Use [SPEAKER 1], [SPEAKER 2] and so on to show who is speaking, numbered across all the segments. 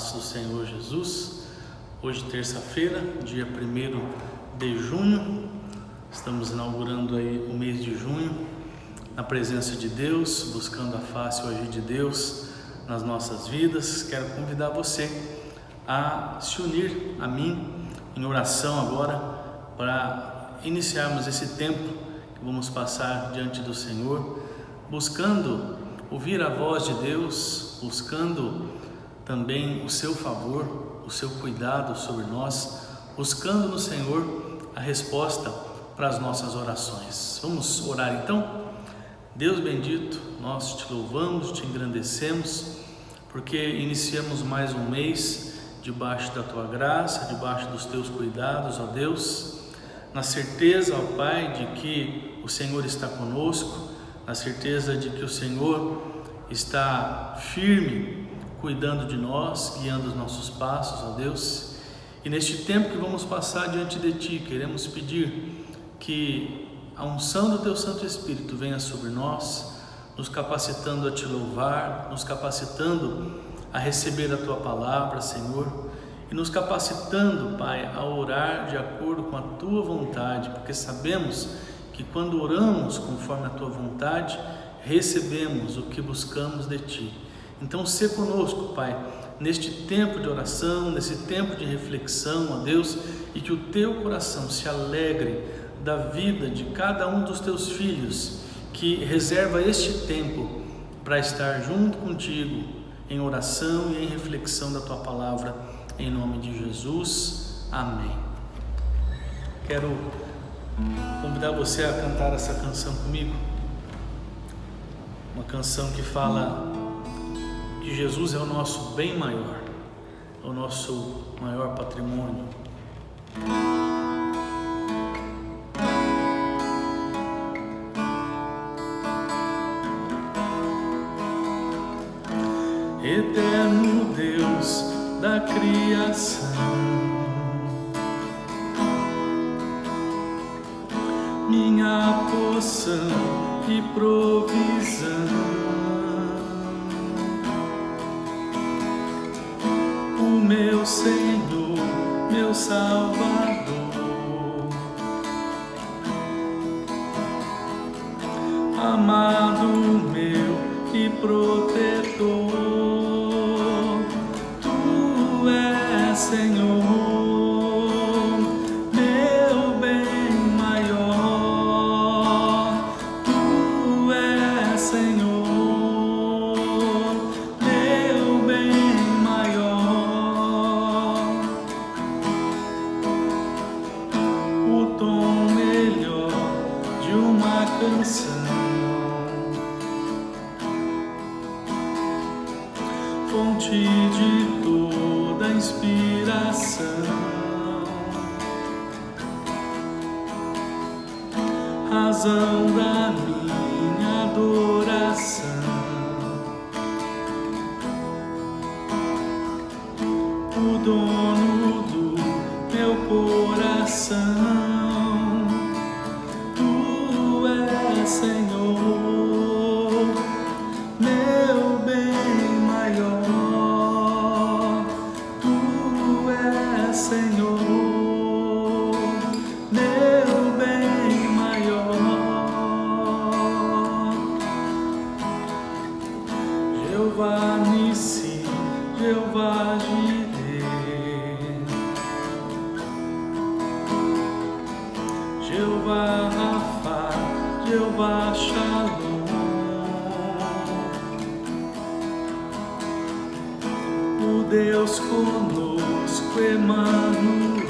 [SPEAKER 1] paz do Senhor Jesus. Hoje, terça-feira, dia 1º de junho, estamos inaugurando aí o mês de junho, na presença de Deus, buscando a face e o agir de Deus nas nossas vidas. Quero convidar você a se unir a mim em oração agora, para iniciarmos esse tempo que vamos passar diante do Senhor, buscando ouvir a voz de Deus, buscando também o seu favor, o seu cuidado sobre nós, buscando no Senhor a resposta para as nossas orações. Vamos orar então? Deus bendito, nós te louvamos, te engrandecemos, porque iniciamos mais um mês debaixo da tua graça, debaixo dos teus cuidados, ó Deus, na certeza, ó Pai, de que o Senhor está conosco, na certeza de que o Senhor está firme, cuidando de nós, guiando os nossos passos, ó Deus. E neste tempo que vamos passar diante de Ti, queremos pedir que a unção do Teu Santo Espírito venha sobre nós, nos capacitando a Te louvar, nos capacitando a receber a Tua palavra, Senhor, e nos capacitando, Pai, a orar de acordo com a Tua vontade, porque sabemos que quando oramos conforme a Tua vontade, recebemos o que buscamos de Ti. Então, se conosco, Pai, neste tempo de oração, nesse tempo de reflexão, ó Deus, e que o Teu coração se alegre da vida de cada um dos Teus filhos, que reserva este tempo para estar junto contigo em oração e em reflexão da Tua palavra, em nome de Jesus. Amém. Quero convidar você a cantar essa canção comigo, uma canção que fala que Jesus é o nosso bem maior, é o nosso maior patrimônio. Eterno Deus da criação, minha porção e provisão, meu Senhor, meu Salvador, amado meu e protetor, Tu és, Senhor, meu bem maior, Tu és, Senhor, fonte de toda inspiração, razão da minha adoração, o dono do meu coração, Tu és, Senhor, meu bem maior, Tu és, Senhor, meu bem maior. Jeová Nissi, Jeová Jireh, Jeová Rafa, Jeová Shalom, o Deus conosco, Emanuel,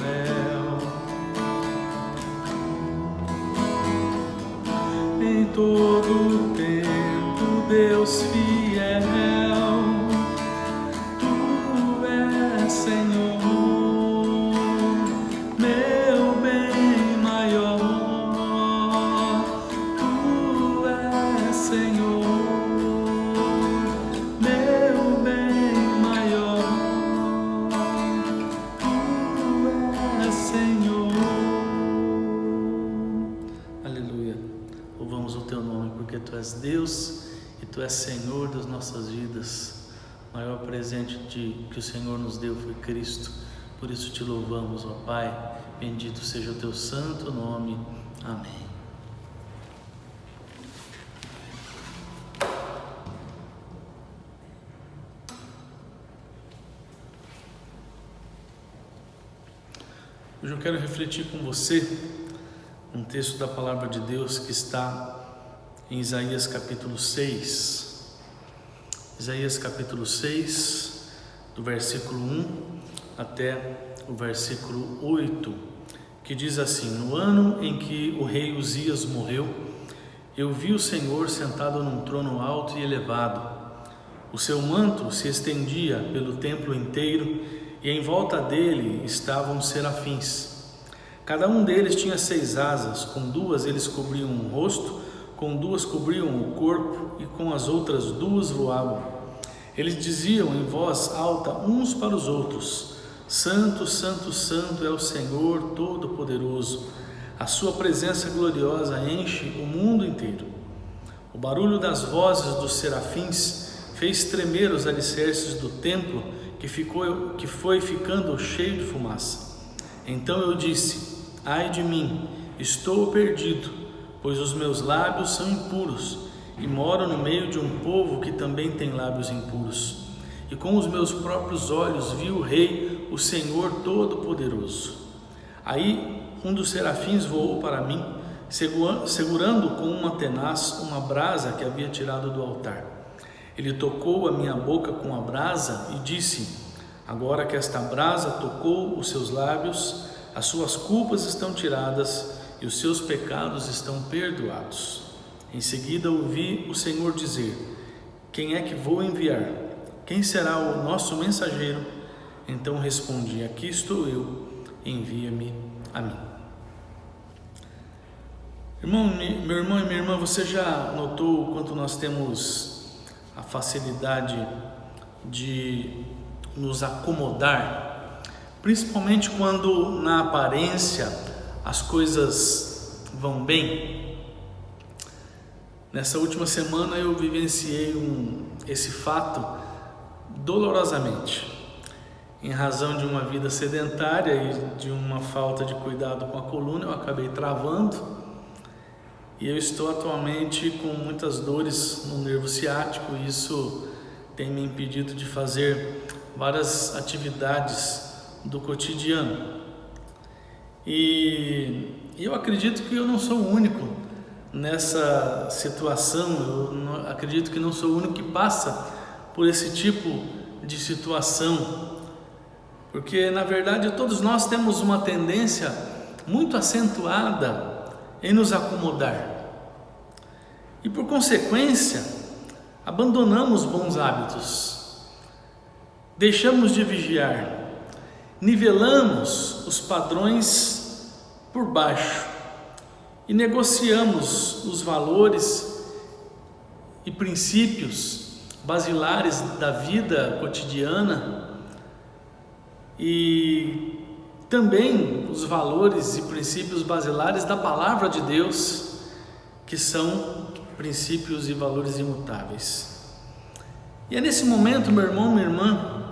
[SPEAKER 1] em todo tempo Deus fiel, Tu és, Senhor, meu bem maior, Tu és, Senhor, meu bem maior, Tu és, Senhor. Aleluia. Louvamos o Teu nome, porque Tu és Deus e Tu és Senhor das nossas vidas. O maior presente que o Senhor nos deu foi Cristo. Por isso te louvamos, ó Pai. Bendito seja o teu santo nome. Amém. Hoje eu quero refletir com você um texto da palavra de Deus que está em Isaías capítulo 6. Isaías capítulo 6, do versículo 1 até o versículo 8, que diz assim: No ano em que o rei Uzias morreu, eu vi o Senhor sentado num trono alto e elevado. O seu manto se estendia pelo templo inteiro e em volta dele estavam serafins. Cada um deles tinha 6 asas, com 2 eles cobriam o rosto, com 2 cobriam o corpo e com as outras 2 voavam. Eles diziam em voz alta uns para os outros: Santo, Santo, Santo é o Senhor Todo-Poderoso. A sua presença gloriosa enche o mundo inteiro. O barulho das vozes dos serafins fez tremer os alicerces do templo, que foi ficando cheio de fumaça. Então eu disse: Ai de mim, estou perdido, pois os meus lábios são impuros, e moro no meio de um povo que também tem lábios impuros. E com os meus próprios olhos vi o Rei, o Senhor Todo-Poderoso. Aí um dos serafins voou para mim, segurando com uma tenaz uma brasa que havia tirado do altar. Ele tocou a minha boca com a brasa e disse: Agora que esta brasa tocou os seus lábios, as suas culpas estão tiradas e os seus pecados estão perdoados. Em seguida ouvi o Senhor dizer: Quem é que vou enviar? Quem será o nosso mensageiro? Então respondi: Aqui estou eu, envia-me a mim. Meu irmão e minha irmã, você já notou o quanto nós temos a facilidade de nos acomodar, principalmente quando na aparência as coisas vão bem? Nessa última semana eu vivenciei esse fato dolorosamente, em razão de uma vida sedentária e de uma falta de cuidado com a coluna. Eu acabei travando e eu estou atualmente com muitas dores no nervo ciático, e isso tem me impedido de fazer várias atividades do cotidiano. E eu acredito que eu não sou o único nessa situação. Eu acredito que não sou o único que passa por esse tipo de situação, porque na verdade todos nós temos uma tendência muito acentuada em nos acomodar e, por consequência, abandonamos bons hábitos, deixamos de vigiar, nivelamos os padrões por baixo e negociamos os valores e princípios basilares da vida cotidiana e também os valores e princípios basilares da palavra de Deus, que são princípios e valores imutáveis. E é nesse momento, meu irmão, minha irmã,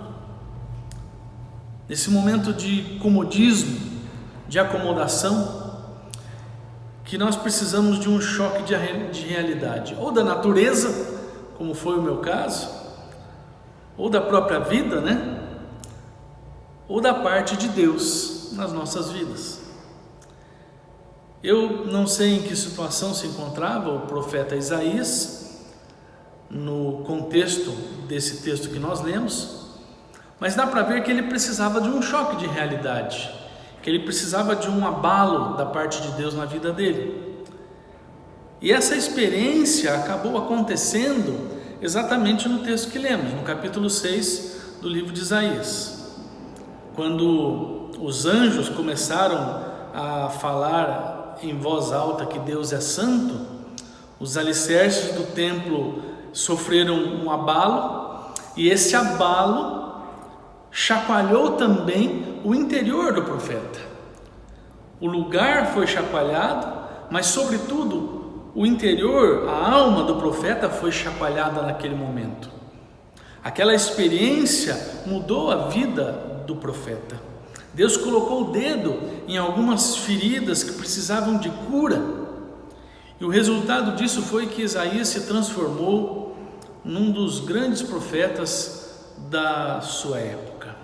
[SPEAKER 1] nesse momento de comodismo, de acomodação, que nós precisamos de um choque de realidade, ou da natureza, como foi o meu caso, ou da própria vida, né? Ou da parte de Deus nas nossas vidas. Eu não sei em que situação se encontrava o profeta Isaías no contexto desse texto que nós lemos, mas dá para ver que ele precisava de um choque de realidade, que ele precisava de um abalo da parte de Deus na vida dele. E essa experiência acabou acontecendo exatamente no texto que lemos, no capítulo 6 do livro de Isaías, quando os anjos começaram a falar em voz alta que Deus é santo. Os alicerces do templo sofreram um abalo, e esse abalo chacoalhou também o interior do profeta. O lugar foi chacoalhado, mas sobretudo o interior, a alma do profeta foi chacoalhada naquele momento. Aquela experiência mudou a vida do profeta. Deus colocou o dedo em algumas feridas que precisavam de cura. E o resultado disso foi que Isaías se transformou num dos grandes profetas da sua época.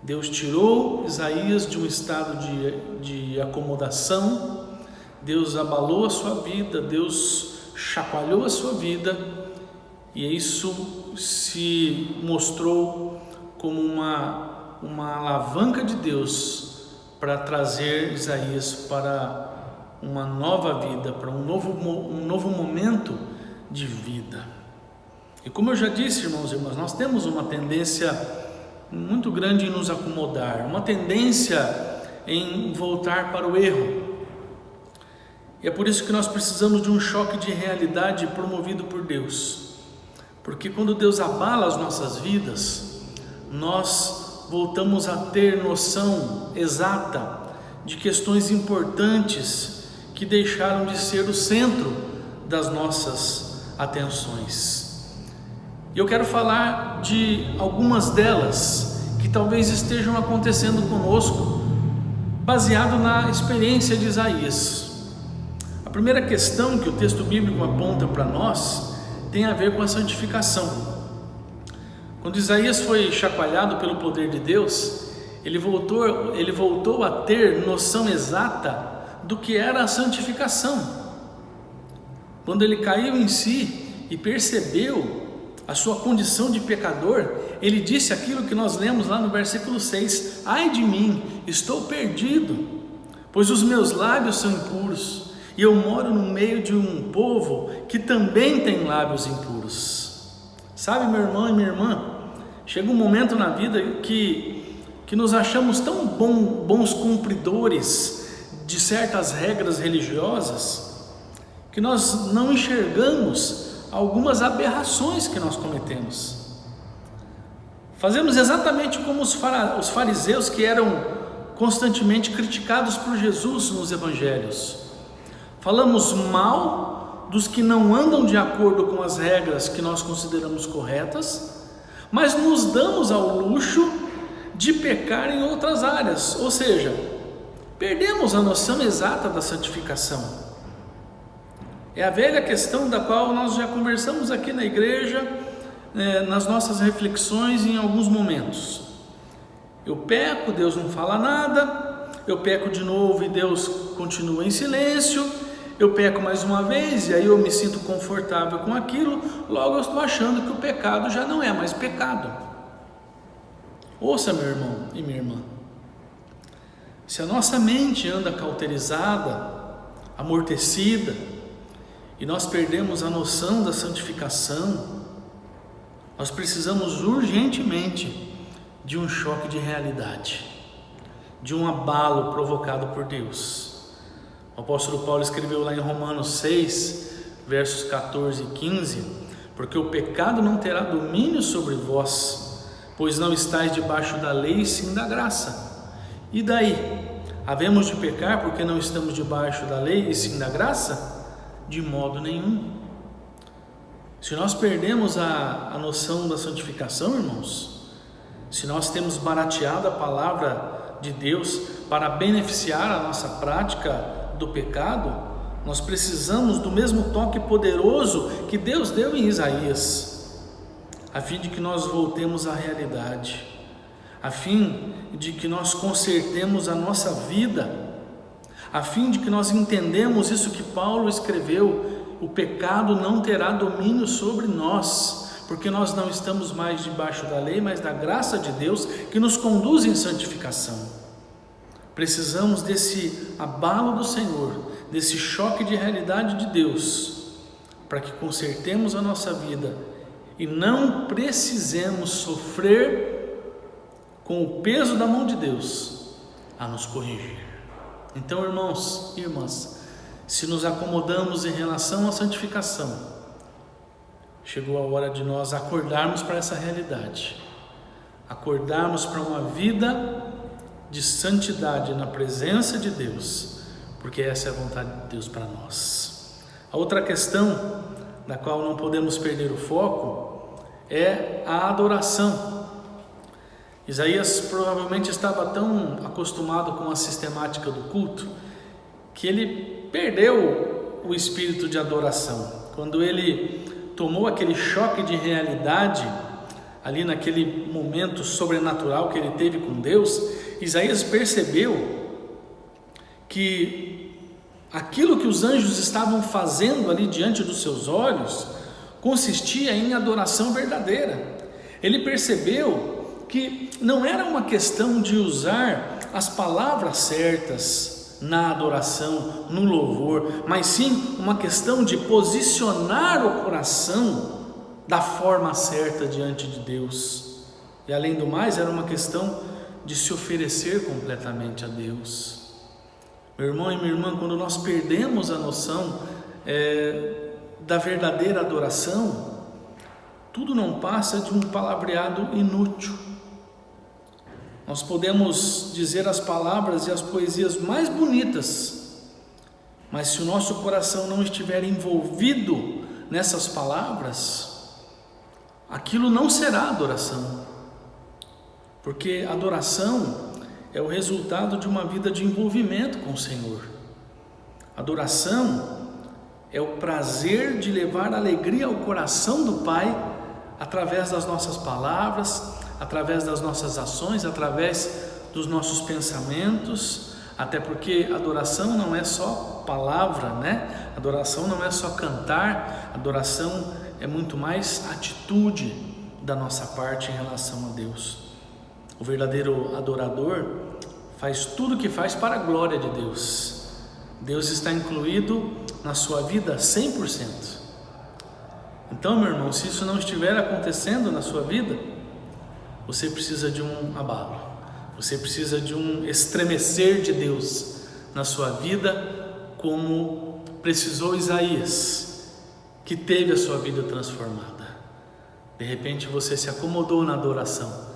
[SPEAKER 1] Deus tirou Isaías de um estado de acomodação, Deus abalou a sua vida, Deus chacoalhou a sua vida, e isso se mostrou como uma alavanca de Deus para trazer Isaías para uma nova vida, para um novo momento de vida. E como eu já disse, irmãos e irmãs, nós temos uma tendência muito grande em nos acomodar, uma tendência em voltar para o erro. E é por isso que nós precisamos de um choque de realidade promovido por Deus. Porque quando Deus abala as nossas vidas, nós voltamos a ter noção exata de questões importantes que deixaram de ser o centro das nossas atenções. E eu quero falar de algumas delas que talvez estejam acontecendo conosco, baseado na experiência de Isaías. A primeira questão que o texto bíblico aponta para nós tem a ver com a santificação. Quando Isaías foi chacoalhado pelo poder de Deus, ele voltou a ter noção exata do que era a santificação. Quando ele caiu em si e percebeu a sua condição de pecador, ele disse aquilo que nós lemos lá no versículo 6: ai de mim, estou perdido, pois os meus lábios são impuros, e eu moro no meio de um povo que também tem lábios impuros. Sabe, meu irmão e minha irmã, chega um momento na vida que nos achamos tão bons cumpridores de certas regras religiosas, que nós não enxergamos algumas aberrações que nós cometemos. Fazemos exatamente como os fariseus, que eram constantemente criticados por Jesus nos evangelhos. Falamos mal dos que não andam de acordo com as regras que nós consideramos corretas, mas nos damos ao luxo de pecar em outras áreas, ou seja, perdemos a noção exata da santificação. É a velha questão da qual nós já conversamos aqui na igreja, nas nossas reflexões em alguns momentos. Eu peco, Deus não fala nada, eu peco de novo e Deus continua em silêncio, eu peco mais uma vez e aí eu me sinto confortável com aquilo, logo eu estou achando que o pecado já não é mais pecado. Ouça, meu irmão e minha irmã, se a nossa mente anda cauterizada, amortecida, e nós perdemos a noção da santificação, nós precisamos urgentemente de um choque de realidade, de um abalo provocado por Deus. O apóstolo Paulo escreveu lá em Romanos 6, versos 14 e 15: porque o pecado não terá domínio sobre vós, pois não estáis debaixo da lei, sim da graça. E daí? Havemos de pecar porque não estamos debaixo da lei e sim da graça? De modo nenhum. Se nós perdemos a noção da santificação, irmãos, se nós temos barateado a palavra de Deus para beneficiar a nossa prática do pecado, nós precisamos do mesmo toque poderoso que Deus deu em Isaías, a fim de que nós voltemos à realidade, a fim de que nós consertemos a nossa vida, a fim de que nós entendemos isso que Paulo escreveu: o pecado não terá domínio sobre nós, porque nós não estamos mais debaixo da lei, mas da graça de Deus que nos conduz em santificação. Precisamos desse abalo do Senhor, desse choque de realidade de Deus, para que consertemos a nossa vida e não precisemos sofrer com o peso da mão de Deus a nos corrigir. Então, irmãos e irmãs, se nos acomodamos em relação à santificação, chegou a hora de nós acordarmos para essa realidade, acordarmos para uma vida de santidade na presença de Deus, porque essa é a vontade de Deus para nós. A outra questão da qual não podemos perder o foco é a adoração. Isaías provavelmente estava tão acostumado com a sistemática do culto que ele perdeu o espírito de adoração. Quando ele tomou aquele choque de realidade, ali naquele momento sobrenatural que ele teve com Deus, Isaías percebeu que aquilo que os anjos estavam fazendo ali diante dos seus olhos consistia em adoração verdadeira. Ele percebeu que não era uma questão de usar as palavras certas na adoração, no louvor, mas sim uma questão de posicionar o coração da forma certa diante de Deus. E além do mais, era uma questão de se oferecer completamente a Deus. Meu irmão e minha irmã, quando nós perdemos a noção da verdadeira adoração, tudo não passa de um palavreado inútil. Nós podemos dizer as palavras e as poesias mais bonitas, mas se o nosso coração não estiver envolvido nessas palavras, aquilo não será adoração, porque adoração é o resultado de uma vida de envolvimento com o Senhor. Adoração é o prazer de levar alegria ao coração do Pai através das nossas palavras, através das nossas ações, através dos nossos pensamentos, até porque adoração não é só palavra, né? Adoração não é só cantar, adoração é muito mais atitude da nossa parte em relação a Deus. O verdadeiro adorador faz tudo o que faz para a glória de Deus. Deus está incluído na sua vida 100%. Então, meu irmão, se isso não estiver acontecendo na sua vida, você precisa de um abalo, você precisa de um estremecer de Deus na sua vida, como precisou Isaías, que teve a sua vida transformada. De repente você se acomodou na adoração,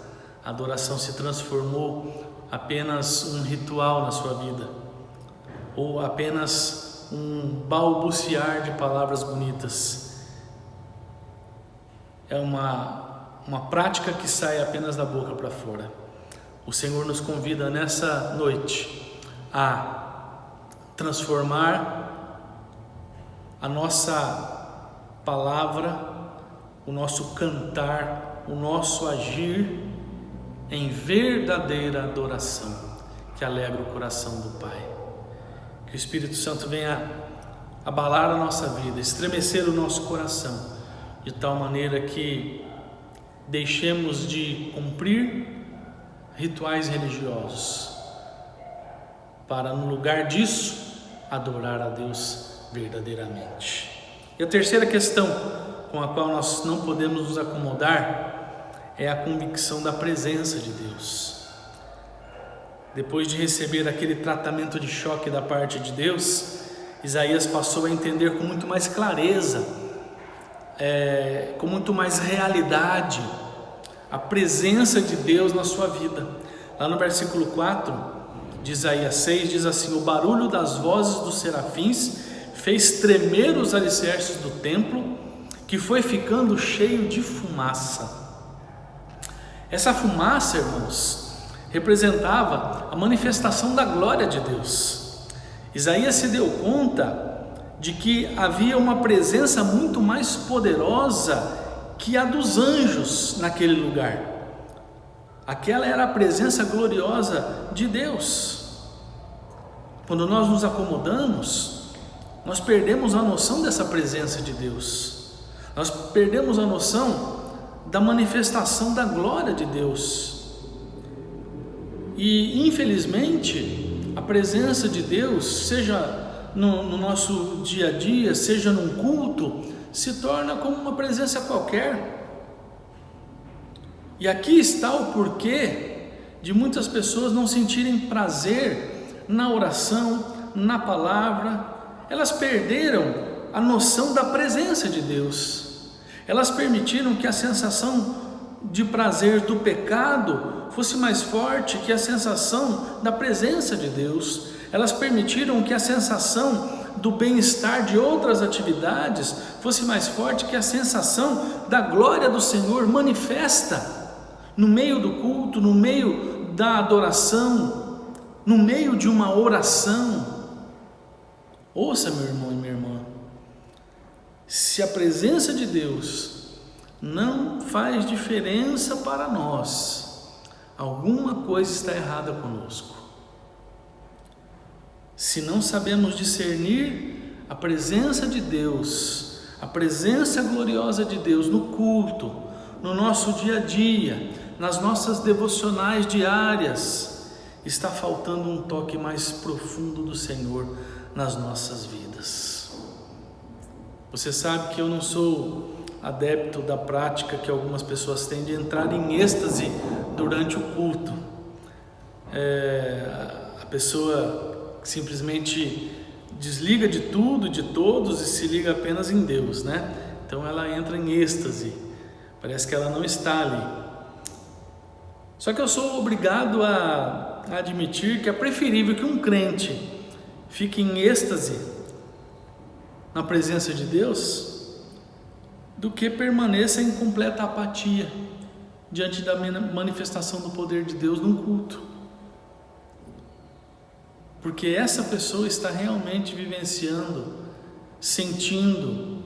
[SPEAKER 1] a adoração se transformou apenas um ritual na sua vida, ou apenas um balbuciar de palavras bonitas. É uma prática que sai apenas da boca para fora. O Senhor nos convida nessa noite a transformar a nossa palavra, o nosso cantar, o nosso agir em verdadeira adoração que alegra o coração do Pai. Que o Espírito Santo venha abalar a nossa vida, estremecer o nosso coração, de tal maneira que deixemos de cumprir rituais religiosos para, no lugar disso, adorar a Deus verdadeiramente. E a terceira questão com a qual nós não podemos nos acomodar é a convicção da presença de Deus. Depois de receber aquele tratamento de choque da parte de Deus, Isaías passou a entender com muito mais clareza, com muito mais realidade, a presença de Deus na sua vida. Lá no versículo 4 de Isaías 6 diz assim: o barulho das vozes dos serafins fez tremer os alicerces do templo, que foi ficando cheio de fumaça. Essa fumaça, irmãos, representava a manifestação da glória de Deus. Isaías se deu conta de que havia uma presença muito mais poderosa que a dos anjos naquele lugar. Aquela era a presença gloriosa de Deus. Quando nós nos acomodamos, nós perdemos a noção dessa presença de Deus. Nós perdemos a noção da manifestação da glória de Deus. E infelizmente, a presença de Deus, seja no nosso dia a dia, seja num culto, se torna como uma presença qualquer. E aqui está o porquê de muitas pessoas não sentirem prazer na oração, na palavra. Elas perderam a noção da presença de Deus. Elas permitiram que a sensação de prazer do pecado fosse mais forte que a sensação da presença de Deus. Elas permitiram que a sensação do bem-estar de outras atividades fosse mais forte que a sensação da glória do Senhor manifesta no meio do culto, no meio da adoração, no meio de uma oração. Ouça, meu irmão e minha irmã, se a presença de Deus não faz diferença para nós, alguma coisa está errada conosco. Se não sabemos discernir a presença de Deus, a presença gloriosa de Deus no culto, no nosso dia a dia, nas nossas devocionais diárias, está faltando um toque mais profundo do Senhor nas nossas vidas. Você sabe que eu não sou adepto da prática que algumas pessoas têm de entrar em êxtase durante o culto. A pessoa simplesmente desliga de tudo, de todos e se liga apenas em Deus, né? Então ela entra em êxtase, parece que ela não está ali. Só que eu sou obrigado a admitir que é preferível que um crente fique em êxtase na presença de Deus do que permaneça em completa apatia diante da manifestação do poder de Deus num culto. Porque essa pessoa está realmente vivenciando, sentindo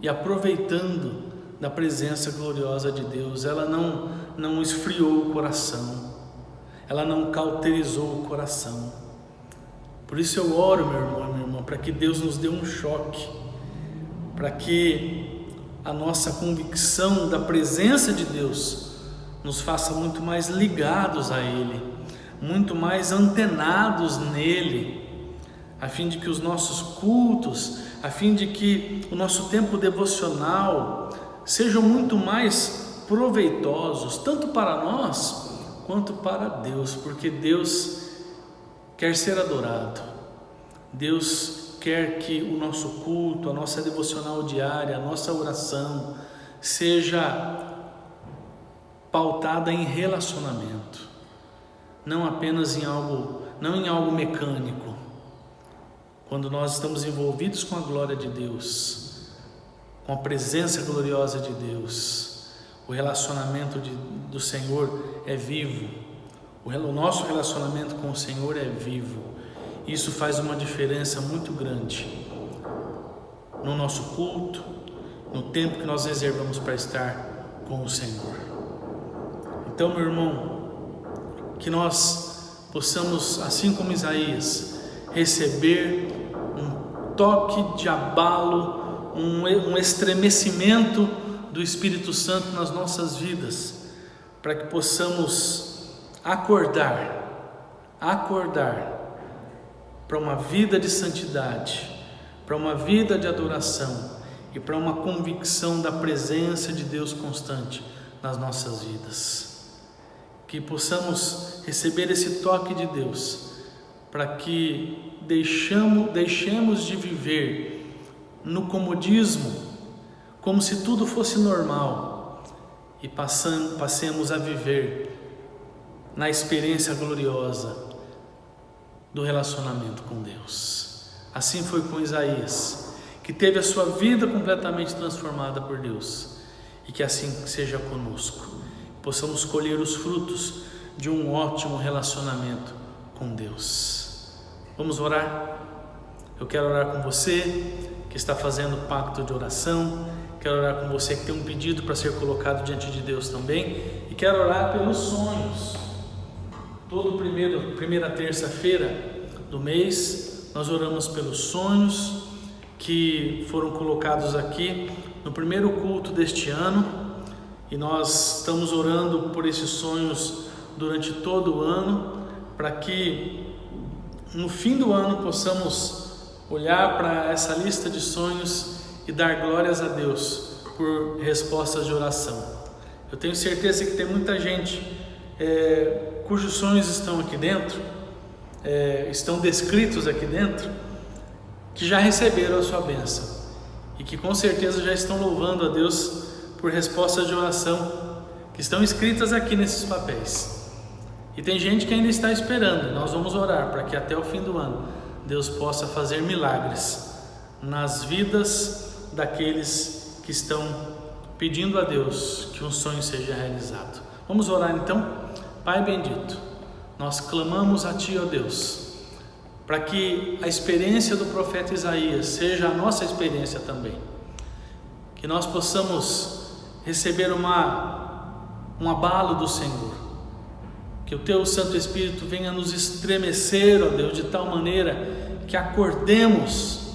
[SPEAKER 1] e aproveitando da presença gloriosa de Deus. Ela não esfriou o coração, ela não cauterizou o coração. Por isso eu oro, meu irmão e minha irmã, para que Deus nos dê um choque, para que a nossa convicção da presença de Deus nos faça muito mais ligados a Ele, muito mais antenados nele, a fim de que os nossos cultos, a fim de que o nosso tempo devocional sejam muito mais proveitosos, tanto para nós quanto para Deus, porque Deus quer ser adorado. Deus quer que o nosso culto, a nossa devocional diária, a nossa oração seja pautada em relacionamento, não apenas em algo mecânico. Quando nós estamos envolvidos com a glória de Deus, com a presença gloriosa de Deus, o relacionamento do Senhor é vivo. O nosso relacionamento com o Senhor é vivo. Isso faz uma diferença muito grande no nosso culto, no tempo que nós reservamos para estar com o Senhor. Então, meu irmão, que nós possamos, assim como Isaías, receber um toque de abalo, um estremecimento do Espírito Santo nas nossas vidas, para que possamos acordar para uma vida de santidade, para uma vida de adoração e para uma convicção da presença de Deus constante nas nossas vidas. Que possamos receber esse toque de Deus, para que deixemos de viver no comodismo, como se tudo fosse normal, e passemos a viver na experiência gloriosa do relacionamento com Deus. Assim foi com Isaías, que teve a sua vida completamente transformada por Deus, e que assim seja conosco. Possamos colher os frutos de um ótimo relacionamento com Deus. Vamos orar? Eu quero orar com você que está fazendo pacto de oração, quero orar com você que tem um pedido para ser colocado diante de Deus também, e quero orar pelos sonhos. Primeira terça-feira do mês, nós oramos pelos sonhos que foram colocados aqui no primeiro culto deste ano. E nós estamos orando por esses sonhos durante todo o ano, para que no fim do ano possamos olhar para essa lista de sonhos e dar glórias a Deus por respostas de oração. Eu tenho certeza que tem muita gente cujos sonhos estão aqui dentro, estão descritos aqui dentro, que já receberam a sua bênção e que com certeza já estão louvando a Deus por respostas de oração que estão escritas aqui nesses papéis. E tem gente que ainda está esperando. Nós vamos orar para que até o fim do ano Deus possa fazer milagres nas vidas daqueles que estão pedindo a Deus que um sonho seja realizado. Vamos orar então? Pai bendito, nós clamamos a Ti, ó Deus, para que a experiência do profeta Isaías seja a nossa experiência também, que nós possamos receber um abalo do Senhor, que o Teu Santo Espírito venha nos estremecer, ó Deus, de tal maneira que acordemos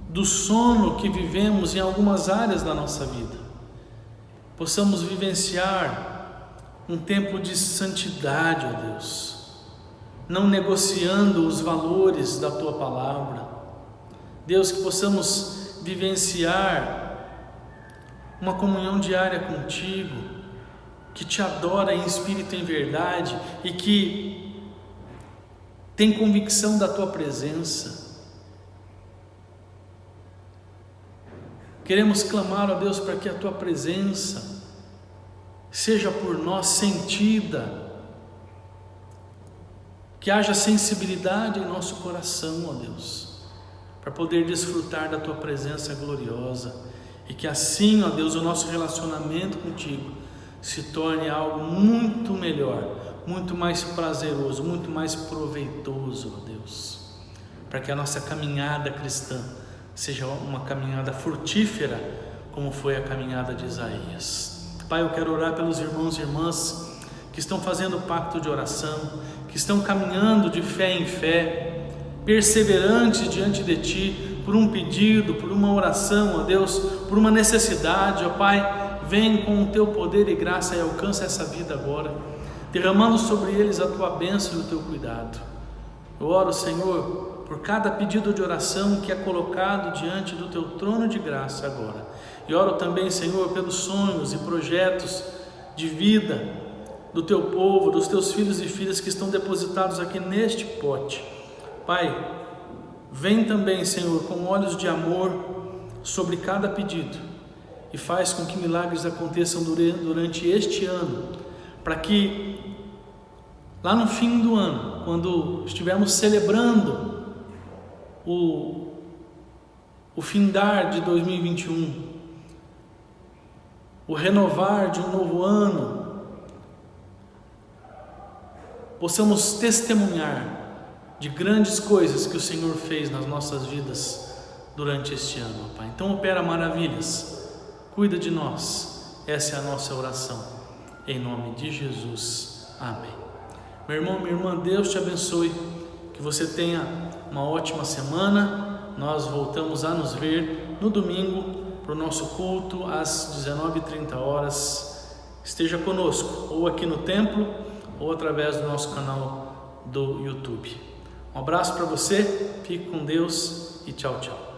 [SPEAKER 1] do sono que vivemos em algumas áreas da nossa vida, possamos vivenciar um tempo de santidade, ó Deus, não negociando os valores da Tua palavra. Deus, que possamos vivenciar uma comunhão diária contigo, que Te adora em espírito e em verdade e que tem convicção da Tua presença. Queremos clamar, ó Deus, para que a Tua presença seja por nós sentida, que haja sensibilidade em nosso coração, ó Deus, para poder desfrutar da Tua presença gloriosa, e que assim, ó Deus, o nosso relacionamento contigo se torne algo muito melhor, muito mais prazeroso, muito mais proveitoso, ó Deus, para que a nossa caminhada cristã seja uma caminhada frutífera, como foi a caminhada de Isaías. Pai, eu quero orar pelos irmãos e irmãs que estão fazendo pacto de oração, que estão caminhando de fé em fé, perseverantes diante de Ti, por um pedido, por uma oração, ó Deus, por uma necessidade, ó Pai, vem com o Teu poder e graça e alcança essa vida agora, derramando sobre eles a Tua bênção e o Teu cuidado. Eu oro, Senhor, por cada pedido de oração que é colocado diante do Teu trono de graça agora, e oro também, Senhor, pelos sonhos e projetos de vida do Teu povo, dos Teus filhos e filhas que estão depositados aqui neste pote. Pai, vem também, Senhor, com olhos de amor sobre cada pedido e faz com que milagres aconteçam durante este ano, para que lá no fim do ano, quando estivermos celebrando o findar de 2021, o renovar de um novo ano, possamos testemunhar de grandes coisas que o Senhor fez nas nossas vidas durante este ano, Pai. Então opera maravilhas, cuida de nós, essa é a nossa oração, em nome de Jesus, amém. Meu irmão, minha irmã, Deus te abençoe, que você tenha uma ótima semana. Nós voltamos a nos ver no domingo para o nosso culto às 19h30. Esteja conosco, ou aqui no templo, ou através do nosso canal do YouTube. Um abraço para você, fique com Deus e tchau, tchau.